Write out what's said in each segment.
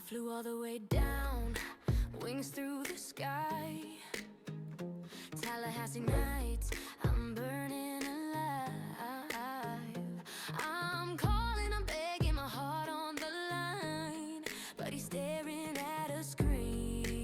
flew all the way down, wings through the sky. Tallahassee nights, I'm burning alive. I'm calling, I'm begging, my heart on the line, but he's staring at a screen,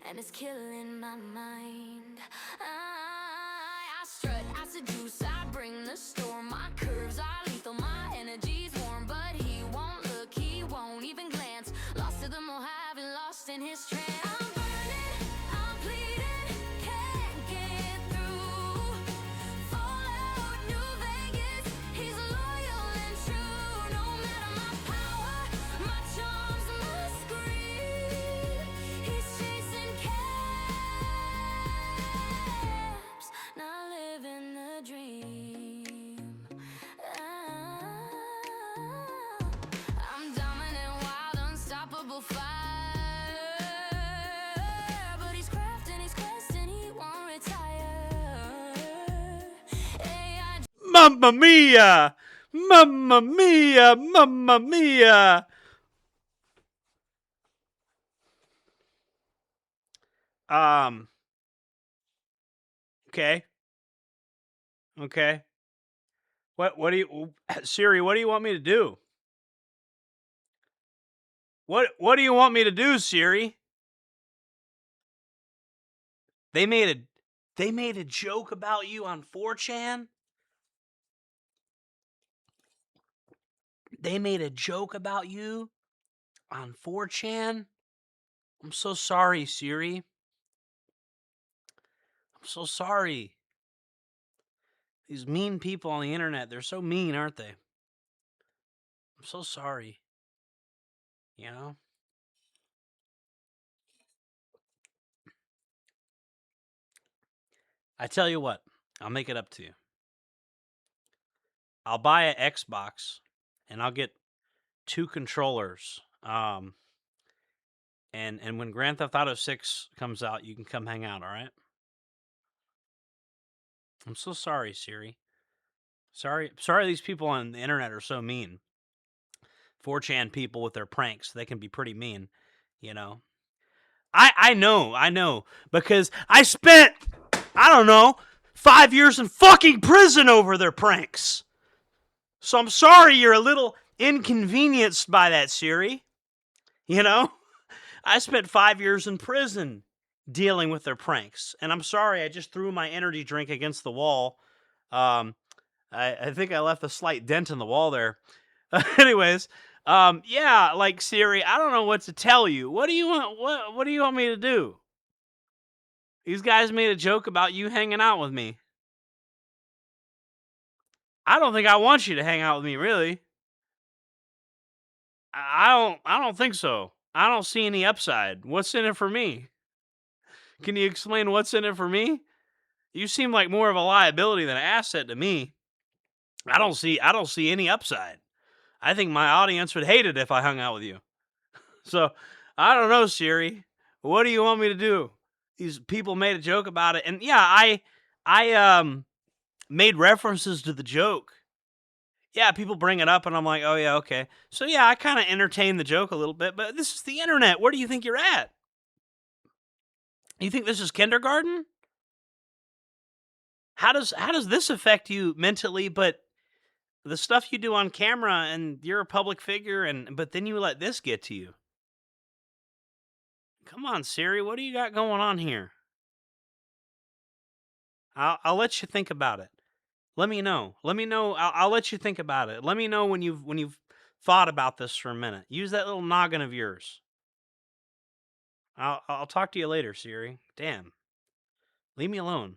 and it's killing my mind. I strut, I seduce, I bring the storm. My curves are lethal, my energy's warm, but he won't look, he won't even glance. Lost to the Mojave, lost in his trance. I'm burning, I'm bleeding, can't get through. Fallout, New Vegas, he's loyal and true. No matter my power, my charms, my scream, he's chasing cabs, not living the dream. I'm dominant, wild, unstoppable fire, but he's crafting, he's questing, he won't retire. Hey, Mamma mia! Mamma mia! Mamma mia! Okay. Okay. What do you, Siri, what do you want me to do? What do you want me to do, Siri? They made a joke about you on 4chan? They made a joke about you on 4chan? I'm so sorry, Siri. I'm so sorry. These mean people on the internet, they're so mean, aren't they? I'm so sorry. You know? I tell you what, I'll make it up to you. I'll buy an Xbox and I'll get 2 controllers. And when Grand Theft Auto 6 comes out, you can come hang out, all right? I'm so sorry, Siri. Sorry these people on the internet are so mean. 4chan people with their pranks, they can be pretty mean, you know. I know, because I spent, I don't know, 5 years in fucking prison over their pranks. So I'm sorry you're a little inconvenienced by that, Siri. You know? I spent 5 years in prison dealing with their pranks. And I'm sorry I just threw my energy drink against the wall. I think I left a slight dent in the wall there. Anyways, yeah, like Siri, I don't know what to tell you. What do you want? What do you want me to do? These guys made a joke about you hanging out with me. I don't think I want you to hang out with me, really. I don't think so. I don't see any upside. What's in it for me? Can you explain what's in it for me? You seem like more of a liability than an asset to me. I don't see any upside. I think my audience would hate it if I hung out with you. So, I don't know, Siri. What do you want me to do? These people made a joke about it, and yeah, I made references to the joke. Yeah, people bring it up, and I'm like, oh yeah, okay. So yeah, I kind of entertain the joke a little bit, but this is the internet. Where do you think you're at? You think this is kindergarten? How does this affect you mentally? But the stuff you do on camera, and you're a public figure, but then you let this get to you. Come on, Siri, what do you got going on here? I'll let you think about it. Let me know. I'll let you think about it. Let me know when you've thought about this for a minute. Use that little noggin of yours. I'll talk to you later, Siri. Damn. Leave me alone.